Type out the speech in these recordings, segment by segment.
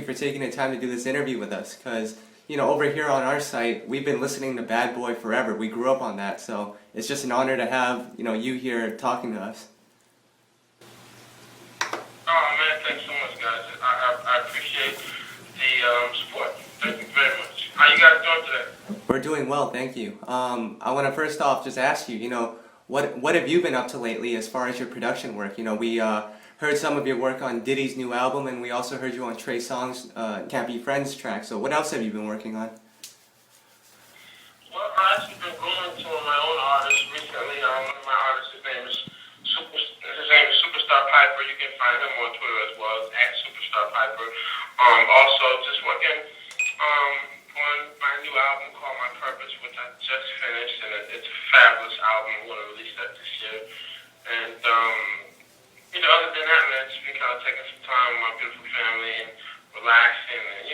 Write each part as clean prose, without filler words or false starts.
for taking the time to do this interview with us, because, over here on our site, we've been listening to Bad Boy forever. We grew up on that, so it's just an honor to have, you here talking to us. Oh man, thanks so much, guys. I appreciate the support. Thank you very much. How you guys doing today? We're doing well, thank you. I want to first off just ask you, what have you been up to lately as far as your production work? We heard some of your work on Diddy's new album, and we also heard you on Trey Songz's Can't Be Friends track. So what else have you been working on? Well, I've actually been growing some of my own artists recently. One of my artists, his name is Superstar Piper. You can find him on Twitter as well as @Superstar Piper. Also, just working on my new album called My Purpose, which I just finished, and it's a fabulous album. I'm going to release that this year. And other than that, man, just been kind of taking some time with my beautiful family and relaxing, and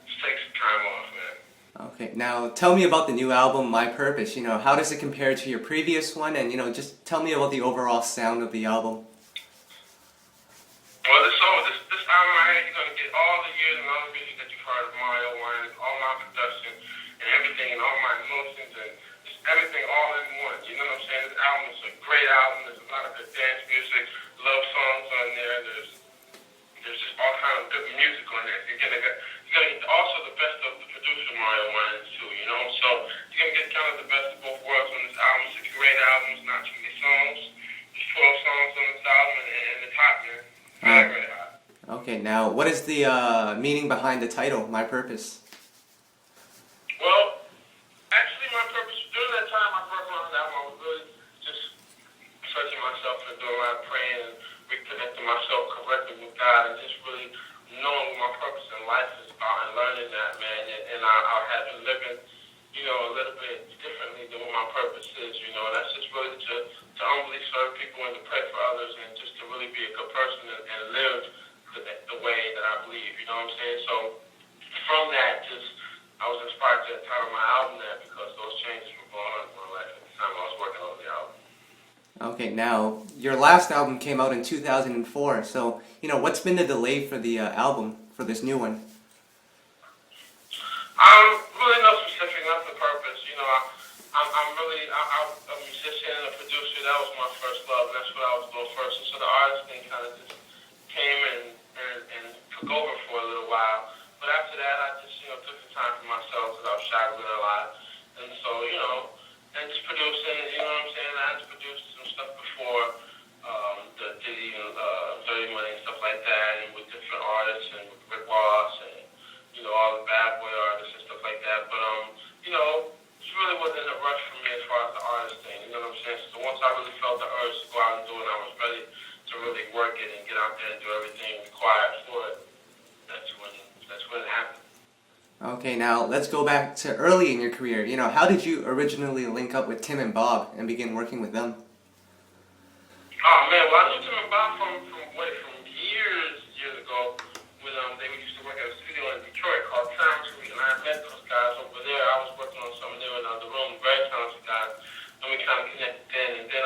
just take some time off, man. Okay, now tell me about the new album, My Purpose. How does it compare to your previous one? And, just tell me about the overall sound of the album. Well, this album right here, you're going to get all the years and all the music that you've heard of Mario Winans, all my production and everything, and all my emotions, and just everything all in one. You know what I'm saying? This album is a great album. There's a lot of good dance music, love songs on there. There's just all kind of good music on there. You're going to get also the best of the producer Mario Winans too, So you're going to get kind of the best of both worlds on this album. It's a great album. It's not too many songs. There's 12 songs on this album, and it's hot, man. Very hot. Okay, now what is the meaning behind the title, My Purpose? Well, actually, My Purpose, during that time I was working on that album, I was really just searching myself and doing a lot of praying and reconnecting myself correctly with God, and just really knowing what my purpose in life is about and learning that, man. And I have been living, a little bit differently than what my purpose is, and that's just really to humbly serve people and to pray for others and just to really be a good person and live the way that I believe, you know what I'm saying? So from that, I was inspired to title my album that because those changes were going on in my life at the time I was working on the album. Okay, now, your last album came out in 2004, so, what's been the delay for the album, for this new one? Really no specific, nothing purpose. I'm a musician and a producer. That was my first love, and that's what I was doing first. And so the artist thing kind of just came and took over for a little while. But after that, I just, took some time for myself because I was traveling a lot. And so, and just producing, you know what I'm saying? I had to produce some stuff before the Diddy and Dirty Money and stuff like that, and with different artists and with Rick Ross and, all the Bad Boy artists and stuff like that. But, it really wasn't a rush for me as far as the artist thing, you know what I'm saying? So once I really felt the urge to go out and do it, I was ready to really work it and get out there and do everything required for it. That's when it happened. Okay, now let's go back to early in your career. How did you originally link up with Tim and Bob and begin working with them? Oh man, well I knew Tim and Bob from years ago when they used to work at a studio in Detroit called Sound Suite, and I met those guys over there. I was working on some of them in the room, very talented guys, and we kind of connected then. And then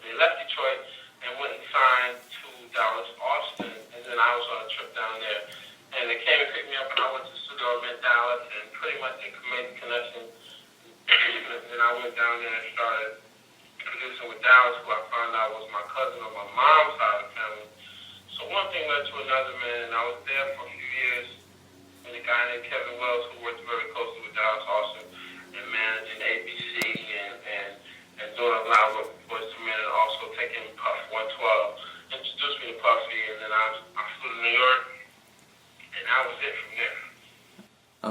they left Detroit and went and signed to Dallas, Austin, and then I was on a trip down there. And they came and picked me up, and I went to the studio in Dallas, and pretty much they made the connection. And then I went down there and started producing with Dallas, who I found out was my cousin on my mom's side of the family. So one thing led to another, man, and I was there for a few years with a guy named Kevin Wells, who worked very closely with Dallas Austin and managing ABC and doing a lot of work with Boyz II Men, and also taking Puff 112, introduced me to Puffy, and then I flew to New York, and that was it from there.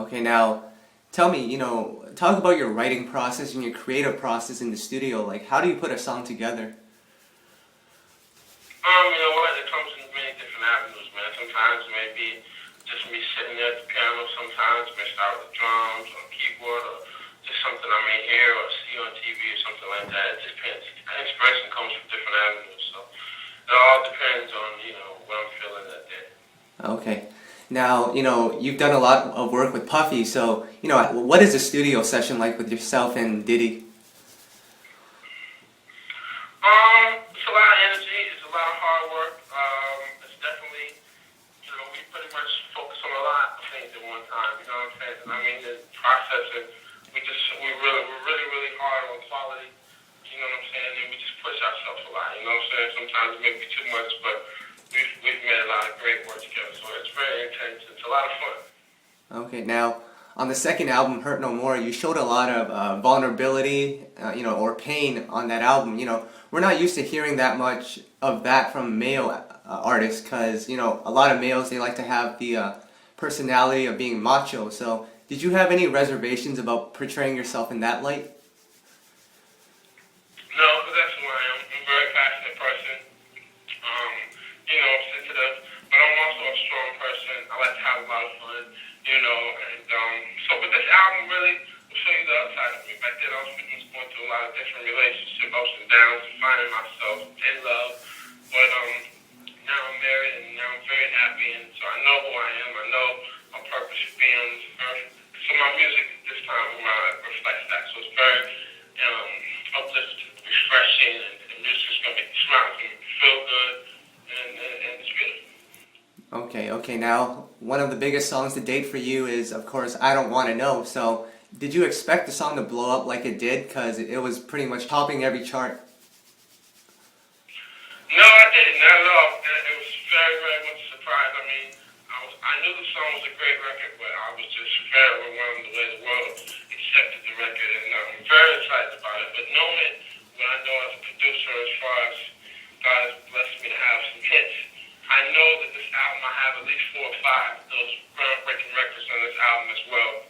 Okay, now, tell me, talk about your writing process and your creative process in the studio. Like, how do you put a song together? You know what, it comes in many different avenues, man. Sometimes it may be just me sitting there at the piano, sometimes it may start with the drums or keyboard or just something I may hear or see on TV or something like that. It just depends. Inspiration comes from different avenues, so it all depends on, what I'm feeling that day. Okay. Now, you've done a lot of work with Puffy, so, what is a studio session like with yourself and Diddy? It's a lot of energy, it's a lot of hard work. It's definitely, we pretty much things at one time. You know what I'm saying? And I mean, the processing, we're really hard on quality. You know what I'm saying? And we just push ourselves a lot. You know what I'm saying? Sometimes it may be too much, but we've made a lot of great work together. So it's very intense. It's a lot of fun. Okay, now on the second album, Hurt No More, you showed a lot of vulnerability, or pain on that album. We're not used to hearing that much of that from male artists, because a lot of males, they like to have the personality of being macho. So, did you have any reservations about portraying yourself in that light? No, because that's who I am. I'm a very passionate person. I'm sensitive, but I'm also a strong person. I like to have a lot of fun, but this album really will show you the other side of me. Back then, I was pretty much going through a lot of different relationship ups and downs, and finding myself in love. But now I'm married, and now I'm very happy, and so I know who I am. I know my purpose for being on this earth. So my music this time around reflects that. So it's very uplifting, refreshing, and the music's going to make you smile, it's going to make you feel good, and it's beautiful. Okay, now one of the biggest songs to date for you is, of course, I Don't Want to Know. So, did you expect the song to blow up like it did? Because it was pretty much topping every chart. No, I didn't, not at all. It was very, very much a surprise. I mean, I knew the song was a great record, but I was just very overwhelmed the way the world accepted the record, and I'm very excited about it. But knowing what I know as a producer, as far as God has blessed me to have some hits, I know that this album, I have at least 4 or 5 of those groundbreaking records on this album as well.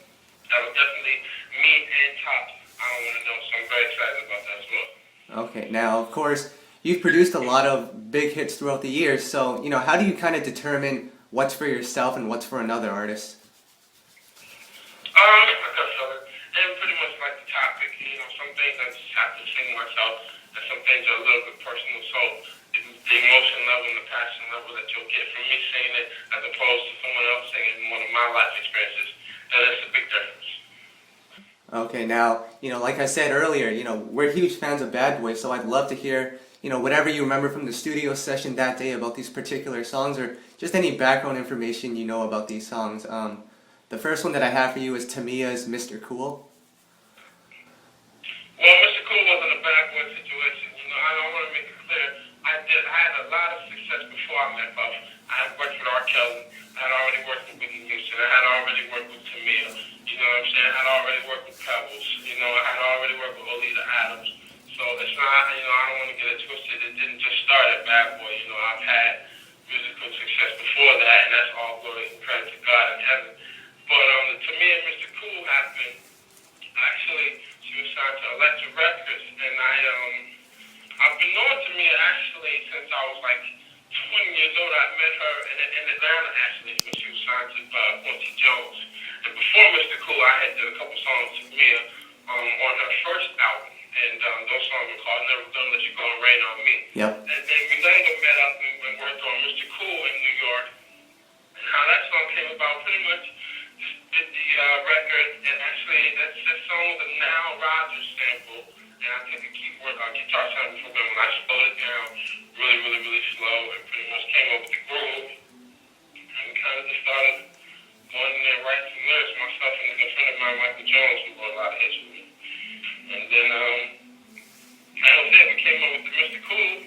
That will definitely meet and top I Don't Want to Know, so I'm very excited about that as well. Okay, now, of course, you've produced a lot of big hits throughout the years, so, how do you kind of determine what's for yourself and what's for another artist? I feel it. And pretty much like the topic, some things I just have to sing myself, and some things are a little bit personal, so the emotion level and the passion level that you'll get from me singing it as opposed to someone else singing one of my life experiences, that's a big difference. Okay, now, like I said earlier, we're huge fans of Bad Boy, so I'd love to hear, whatever you remember from the studio session that day about these particular songs, or just any background information you know about these songs. The first one that I have for you is Tamia's Mr. Cool. Well, Mr. Cool wasn't a Bad Boy situation. I don't want to make it clear. I had a lot of success before I met Buff. I had worked with R. Kelly. I had already worked with Whitney Houston. I had already worked with Tamia. You know what I'm saying? I had already worked with Pebbles. I had already worked with Olita Adams. So it's not, I don't want to get it twisted. It didn't just start at Bad Boy. I've had musical success before that, and that's all glory and credit to God in heaven. But the Tamia and Mr. Cool happened. Actually, she was signed to Electric Records, and I've been knowing Tamia actually since I was like 20 years old. I met her in Atlanta actually when she was signed to Quincy Jones. And before Mr. Cool, I had did a couple songs with Tamia on her first album, and those songs were called Never Gonna Let You Go and Rain on Me. Yep. And then we later met up and worked on Mr. Cool in New York. And how that song came about, pretty much just did the record, and actually that song was a Nile Rodgers sample, and I took a guitar sample from him, and I slowed it down really slow, and pretty much came up with the groove, and we kind of just started going in there writing some lyrics myself and a good friend of mine, Michael Jones, who wrote a lot of hits with me. And then, we came up with the Mr. Cool,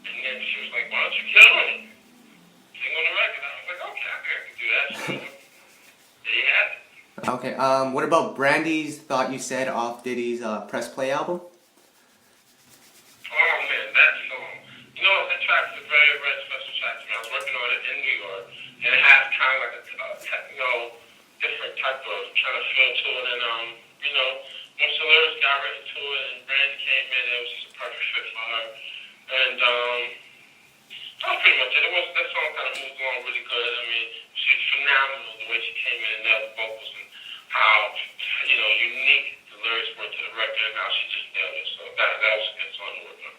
and then she was like, why don't you kill me? Sing on the record. I was like, okay, I think I can do that. So, there you have it. Okay, what about Brandy's Thought You Said off Diddy's Press Play album? Oh man, that song. That track is a very, very special track to me. I was working on it in New York, and it has kind of like a techno, different type of kind of feel to it. And once the lyrics got written to it, and Brandy came in, it was just a perfect fit for her. And that was pretty much it. That song kind of moved along really good. I mean, she's phenomenal the way she came in and nailed the vocals, and how unique the lyrics were to the record, and how she just nailed it. So that was a good song to work on.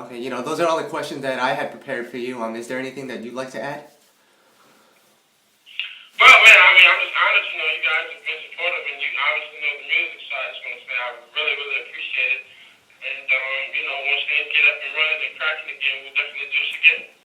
Okay, those are all the questions that I had prepared for you. Is there anything that you'd like to add? Well, man, I'm just honored. You guys have been supportive, and you obviously know the music, so I just want to say I really appreciate it. And, once things get up and running and cracking again, we'll definitely do this again.